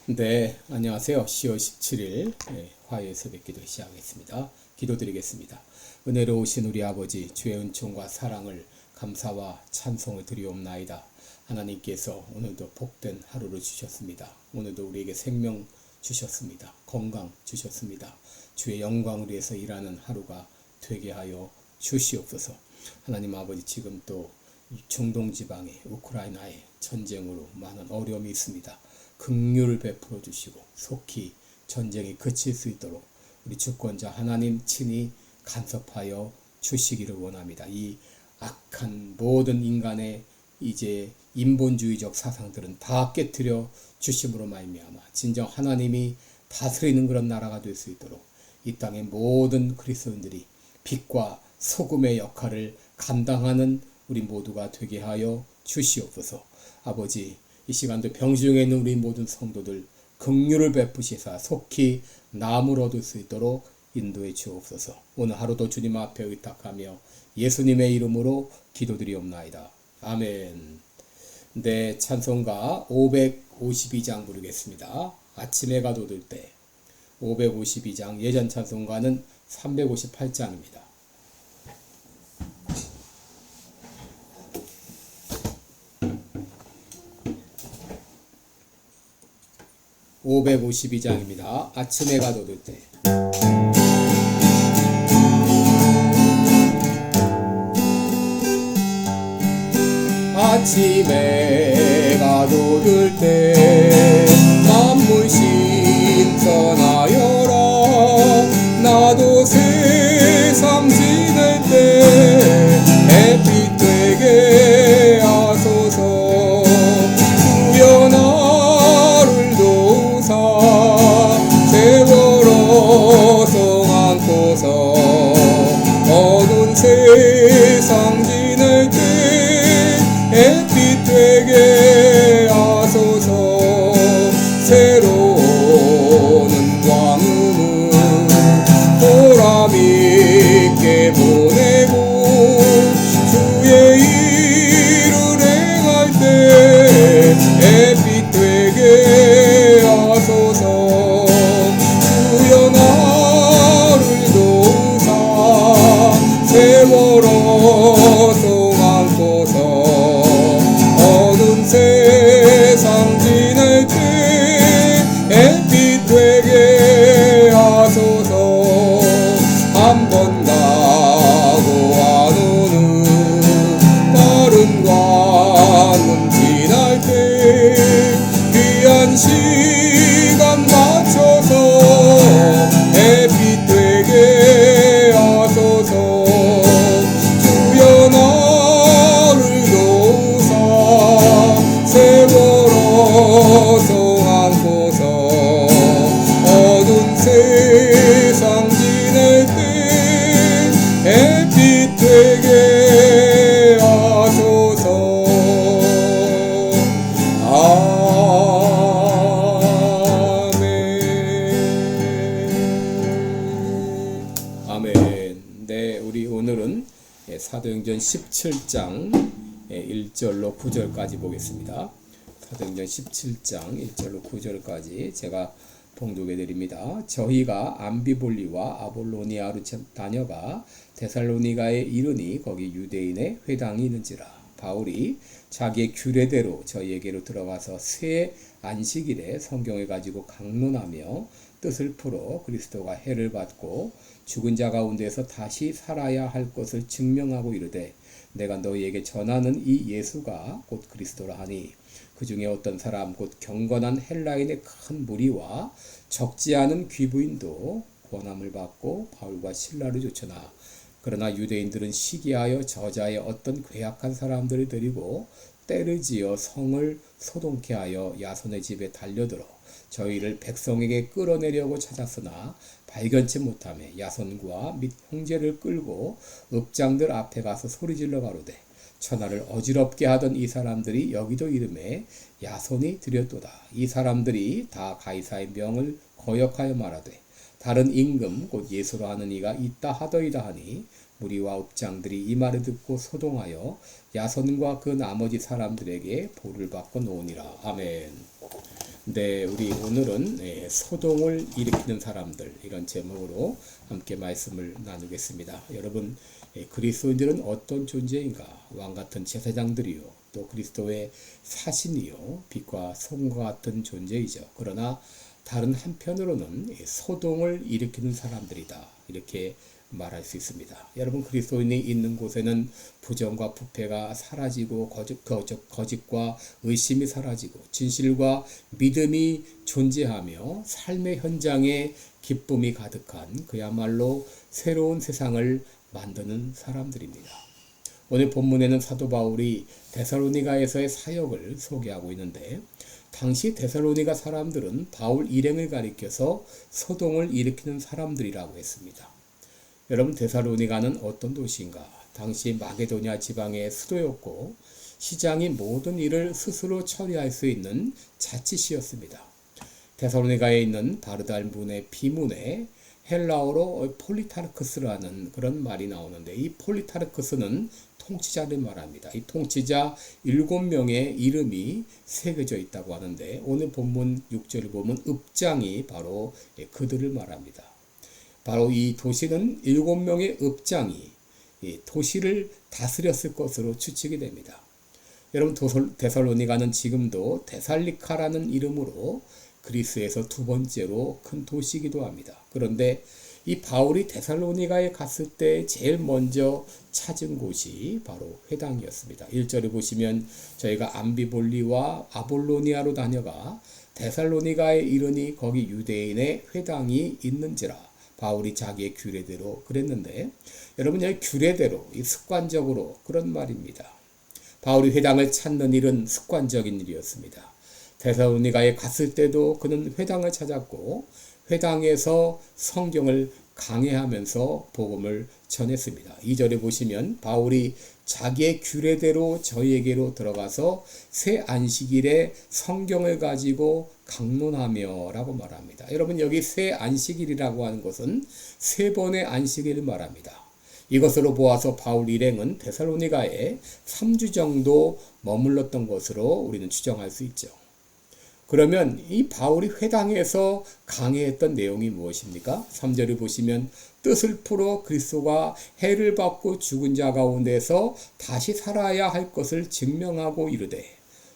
네, 안녕하세요. 10월 17일 화요일 새벽 기도 시작하겠습니다. 기도드리겠습니다. 은혜로우신 우리 아버지, 주의 은총과 사랑을 감사와 찬송을 드리옵나이다. 하나님께서 오늘도 복된 하루를 주셨습니다. 오늘도 우리에게 생명 주셨습니다. 건강 주셨습니다. 주의 영광을 위해서 일하는 하루가 되게 하여 주시옵소서. 하나님 아버지, 지금 또 중동 지방에 우크라이나의 전쟁으로 많은 어려움이 있습니다. 긍휼을 베풀어 주시고 속히 전쟁이 그칠 수 있도록 우리 주권자 하나님 친히 간섭하여 주시기를 원합니다. 이 악한 모든 인간의 이제 인본주의적 사상들은 다 깨뜨려 주심으로 말미암아 진정 하나님이 다스리는 그런 나라가 될 수 있도록 이 땅의 모든 그리스도인들이 빛과 소금의 역할을 감당하는 우리 모두가 되게 하여 주시옵소서. 아버지, 이 시간도 병중에 있는 우리 모든 성도들 긍휼을 베푸시사 속히 나음을 얻을 수 있도록 인도해 주옵소서. 오늘 하루도 주님 앞에 의탁하며 예수님의 이름으로 기도드리옵나이다. 아멘. 네, 찬송가 552장 부르겠습니다. 아침에 가도들 때. 552장, 예전 찬송가는 358장입니다. 552장입니다. 아침에 가도들 때. 아침에 가도들 때 만물 신선하여라. 나도 세상 지낼 때 햇빛 되게 하소서. 주여 나를 도우사 세월호 안고서 어두운 세상 지낼 때 햇빛 되게 하소서. 새로운 광음을 보람있게 보내고 주의 일을 행할 때 햇빛 되게 하소서. 주여 나를 도우사 세월호 안고서 어두운 세상 지낼 때 햇빛 되게 하소서. 한 번 가고 안 오는 다른 관문 지날 때 귀한 시간 맞춰서 햇빛 되게 하소서. 주여 나를 도우사 세월호 안고서 어두운 세상 지낼 때 햇빛 되게 하소서. 아멘. 아멘. 네, 우리 오늘은 사도행전 17장 1절로 9절까지 보겠습니다. 사도행전 17장 1절로 9절까지 제가 봉독해 드립니다. 저희가 암비볼리와 아볼로니아로 다녀가 데살로니가에 이르니 거기 유대인의 회당이 있는지라. 바울이 자기의 규례대로 저희에게로 들어가서 새 안식일에 성경을 가지고 강론하며 뜻을 풀어 그리스도가 해를 받고 죽은 자 가운데서 다시 살아야 할 것을 증명하고 이르되 내가 너희에게 전하는 이 예수가 곧 그리스도라 하니 그 중에 어떤 사람 곧 경건한 헬라인의 큰 무리와 적지 않은 귀부인도 권함을 받고 바울과 실라를 쫓으나 그러나 유대인들은 시기하여 저자의 어떤 괴악한 사람들을 데리고 떼를 지어 성을 소동케 하여 야손의 집에 달려들어 저희를 백성에게 끌어내려고 찾았으나 발견치 못하며 야손과 및 형제를 끌고 읍장들 앞에 가서 소리질러 가로되 천하를 어지럽게 하던 이 사람들이 여기도 이름에 야손이 들였도다. 이 사람들이 다 가이사의 명을 거역하여 말하되 다른 임금 곧 예수로 하는 이가 있다 하더이다 하니 무리와 읍장들이 이 말을 듣고 소동하여 야손과 그 나머지 사람들에게 볼을 받고 놓으니라. 아멘. 네, 우리 오늘은 소동을 일으키는 사람들 이런 제목으로 함께 말씀을 나누겠습니다. 여러분, 그리스도인들은 어떤 존재인가? 왕 같은 제사장들이요, 또 그리스도의 사신이요, 빛과 성과 같은 존재이죠. 그러나 다른 한편으로는 소동을 일으키는 사람들이다, 이렇게 말할 수 있습니다. 여러분, 그리스도인이 있는 곳에는 부정과 부패가 사라지고 거짓과 의심이 사라지고 진실과 믿음이 존재하며 삶의 현장에 기쁨이 가득한 그야말로 새로운 세상을 만드는 사람들입니다. 오늘 본문에는 사도 바울이 데살로니가에서의 사역을 소개하고 있는데, 당시 데살로니가 사람들은 바울 일행을 가리켜서 소동을 일으키는 사람들이라고 했습니다. 여러분, 데살로니가는 어떤 도시인가? 당시 마게도냐 지방의 수도였고 시장이 모든 일을 스스로 처리할 수 있는 자치시였습니다. 데살로니가에 있는 바르달 문의 비문에 헬라어로 폴리타르크스라는 그런 말이 나오는데, 이 폴리타르크스는 통치자를 말합니다. 이 통치자 7명의 이름이 새겨져 있다고 하는데, 오늘 본문 6절을 보면 읍장이 바로 그들을 말합니다. 바로 이 도시는 7명의 읍장이 도시를 다스렸을 것으로 추측이 됩니다. 여러분, 데살로니가는 지금도 데살리카라는 이름으로 그리스에서 두 번째로 큰 도시이기도 합니다. 그런데 이 바울이 데살로니가에 갔을 때 제일 먼저 찾은 곳이 바로 회당이었습니다. 1절에 보시면 저희가 암비볼리와 아볼로니아로 다녀가 데살로니가에 이르니 거기 유대인의 회당이 있는지라. 바울이 자기의 규례대로 그랬는데, 여러분, 여기 규례대로, 이 습관적으로 그런 말입니다. 바울이 회당을 찾는 일은 습관적인 일이었습니다. 데살로니가에 갔을 때도 그는 회당을 찾았고 회당에서 성경을 강해하면서 복음을 전했습니다. 2절에 보시면 바울이 자기의 규례대로 저희에게로 들어가서 새 안식일에 성경을 가지고 강론하며 라고 말합니다. 여러분, 여기 새 안식일이라고 하는 것은 3번의 안식일을 말합니다. 이것으로 보아서 바울 일행은 데살로니가에 3주 정도 머물렀던 것으로 우리는 추정할 수 있죠. 그러면 이 바울이 회당에서 강해했던 내용이 무엇입니까? 3절을 보시면 뜻을 풀어 그리스도가 해를 받고 죽은 자 가운데서 다시 살아야 할 것을 증명하고 이르되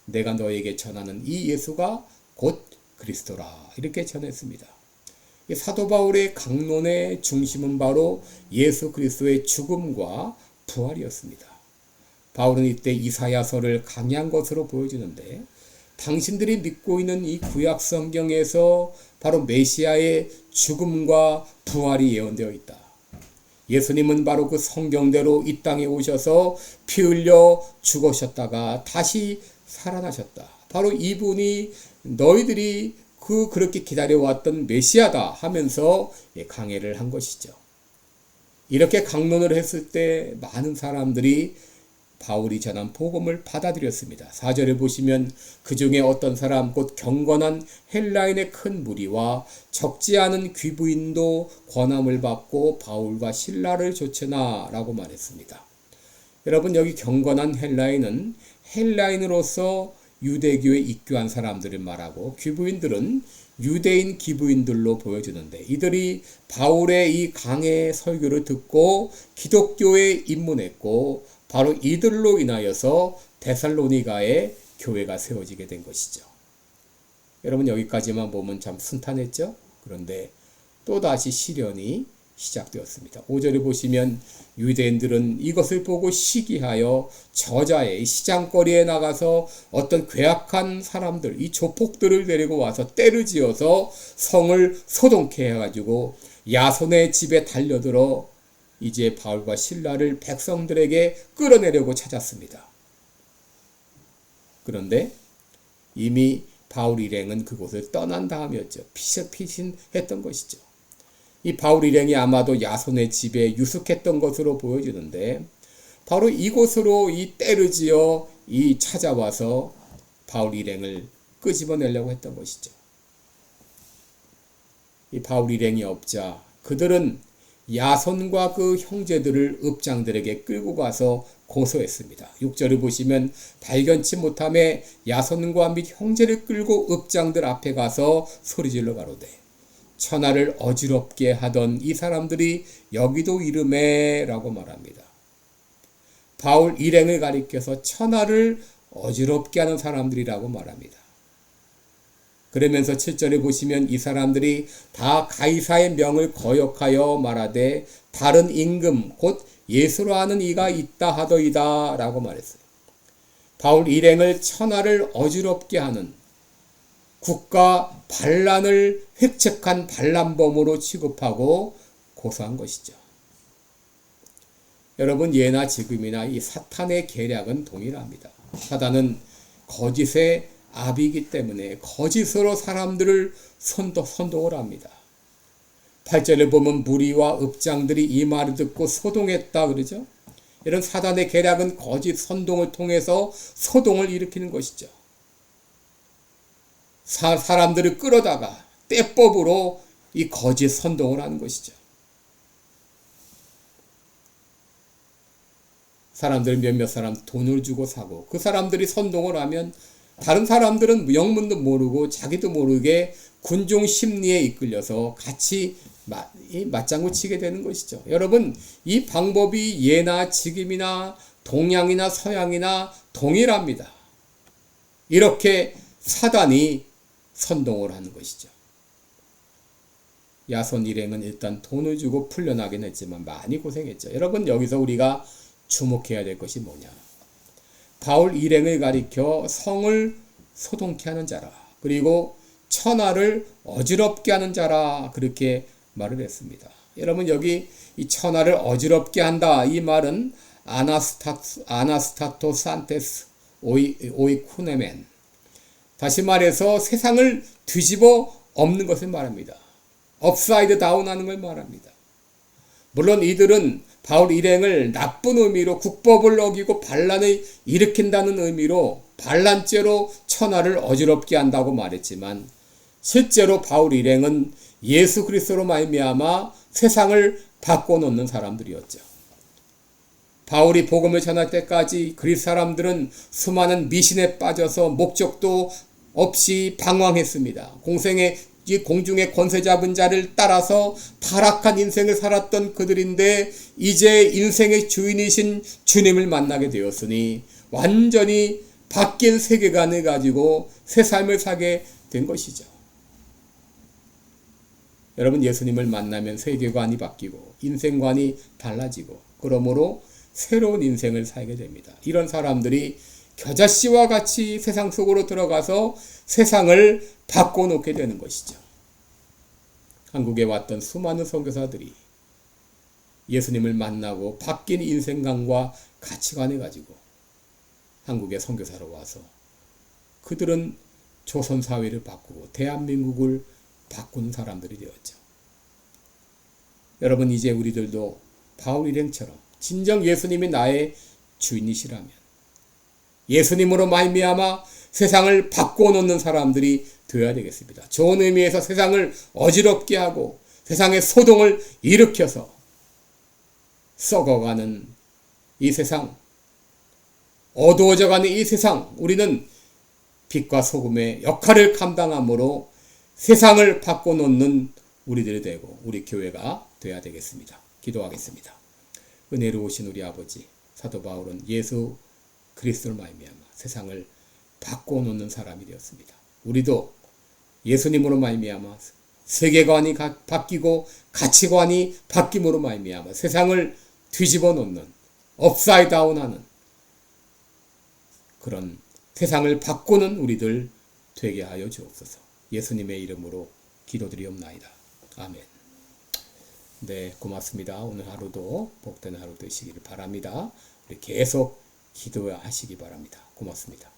내가 너에게 전하는 이 예수가 곧 그리스도라, 이렇게 전했습니다. 사도 바울의 강론의 중심은 바로 예수 그리스도의 죽음과 부활이었습니다. 바울은 이때 이사야서를 강의한 것으로 보여지는데, 당신들이 믿고 있는 이 구약 성경에서 바로 메시아의 죽음과 부활이 예언되어 있다. 예수님은 바로 그 성경대로 이 땅에 오셔서 피 흘려 죽으셨다가 다시 살아나셨다. 바로 이분이 너희들이 그렇게 기다려왔던 메시아다 하면서 강해를 한 것이죠. 이렇게 강론을 했을 때 많은 사람들이 바울이 전한 복음을 받아들였습니다. 4절에 보시면 그 중에 어떤 사람 곧 경건한 헬라인의 큰 무리와 적지 않은 귀부인도 권함을 받고 바울과 실라를 좇으나 라고 말했습니다. 여러분, 여기 경건한 헬라인은 헬라인으로서 유대교에 입교한 사람들을 말하고, 귀부인들은 유대인 기부인들로 보여주는데, 이들이 바울의 이 강해 설교를 듣고 기독교에 입문했고 바로 이들로 인하여서 데살로니가에 교회가 세워지게 된 것이죠. 여러분, 여기까지만 보면 참 순탄했죠? 그런데 또다시 시련이 시작되었습니다. 5절에 보시면 유대인들은 이것을 보고 시기하여 저자의 시장거리에 나가서 어떤 괴악한 사람들, 이 조폭들을 데리고 와서 때를 지어서 성을 소동케 해가지고 야손의 집에 달려들어 이제 바울과 실라를 백성들에게 끌어내려고 찾았습니다. 그런데 이미 바울 일행은 그곳을 떠난 다음이었죠. 피신했던 것이죠. 이 바울 일행이 아마도 야손의 집에 유숙했던 것으로 보여지는데, 바로 이곳으로 이 때를 지어 찾아와서 바울 일행을 끄집어내려고 했던 것이죠. 이 바울 일행이 없자 그들은 야손과 그 형제들을 읍장들에게 끌고 가서 고소했습니다. 6절을 보시면 발견치 못함에 야손과 및 형제를 끌고 읍장들 앞에 가서 소리질러 가로되 천하를 어지럽게 하던 이 사람들이 여기도 이르매 라고 말합니다. 바울 일행을 가리켜서 천하를 어지럽게 하는 사람들이라고 말합니다. 그러면서 7절에 보시면 이 사람들이 다 가이사의 명을 거역하여 말하되 다른 임금 곧 예수로 하는 이가 있다 하더이다 라고 말했어요. 바울 일행을 천하를 어지럽게 하는 국가 반란을 획책한 반란범으로 취급하고 고소한 것이죠. 여러분, 예나 지금이나 이 사탄의 계략은 동일합니다. 사단은 거짓의 압이기 때문에 거짓으로 사람들을 선동을 합니다. 8절에 보면 무리와 읍장들이 이 말을 듣고 소동했다 그러죠. 이런 사단의 계략은 거짓 선동을 통해서 소동을 일으키는 것이죠. 사람들을 끌어다가 때법으로 이 거짓 선동을 하는 것이죠. 사람들 몇몇 사람 돈을 주고 사고 그 사람들이 선동을 하면 다른 사람들은 영문도 모르고 자기도 모르게 군중 심리에 이끌려서 같이 맞장구 치게 되는 것이죠. 여러분, 이 방법이 예나 지금이나 동양이나 서양이나 동일합니다. 이렇게 사단이 선동을 하는 것이죠. 야손 일행은 일단 돈을 주고 풀려나긴 했지만 많이 고생했죠. 여러분, 여기서 우리가 주목해야 될 것이 뭐냐? 바울 일행을 가리켜 성을 소동케 하는 자라, 그리고 천하를 어지럽게 하는 자라, 그렇게 말을 했습니다. 여러분, 여기 이 천하를 어지럽게 한다, 이 말은 아나스타토 산테스 오이쿠네멘, 다시 말해서 세상을 뒤집어 엎는 것을 말합니다. 업사이드 다운 하는 걸 말합니다. 물론 이들은 바울 일행을 나쁜 의미로 국법을 어기고 반란을 일으킨다는 의미로 반란죄로 천하를 어지럽게 한다고 말했지만 실제로 바울 일행은 예수 그리스도로 말미암아 세상을 바꿔놓는 사람들이었죠. 바울이 복음을 전할 때까지 그리스 사람들은 수많은 미신에 빠져서 목적도 없이 방황했습니다. 공중의 권세 잡은 자를 따라서 타락한 인생을 살았던 그들인데 이제 인생의 주인이신 주님을 만나게 되었으니 완전히 바뀐 세계관을 가지고 새 삶을 살게 된 것이죠. 여러분, 예수님을 만나면 세계관이 바뀌고 인생관이 달라지고 그러므로 새로운 인생을 살게 됩니다. 이런 사람들이 겨자씨와 같이 세상 속으로 들어가서 세상을 바꿔놓게 되는 것이죠. 한국에 왔던 수많은 선교사들이 예수님을 만나고 바뀐 인생관과 가치관을 가지고 한국에 선교사로 와서 그들은 조선 사회를 바꾸고 대한민국을 바꾸는 사람들이 되었죠. 여러분, 이제 우리들도 바울 일행처럼 진정 예수님이 나의 주인이시라면 예수님으로 말미암아 세상을 바꿔놓는 사람들이 되어야 되겠습니다. 좋은 의미에서 세상을 어지럽게 하고 세상의 소동을 일으켜서 썩어가는 이 세상, 어두워져가는 이 세상, 우리는 빛과 소금의 역할을 감당함으로 세상을 바꿔놓는 우리들이 되고 우리 교회가 되어야 되겠습니다. 기도하겠습니다. 은혜로우신 우리 아버지, 사도 바울은 예수 그리스도를 말미암아 세상을 바꿔놓는 사람이 되었습니다. 우리도 예수님으로 말미암아 세계관이 바뀌고 가치관이 바뀜으로 말미암아 세상을 뒤집어 놓는 업사이드 다운하는 그런 세상을 바꾸는 우리들 되게 하여 주옵소서. 예수님의 이름으로 기도드리옵나이다. 아멘. 네, 고맙습니다. 오늘 하루도 복된 하루 되시기를 바랍니다. 우리 계속 기도하시기 바랍니다. 고맙습니다.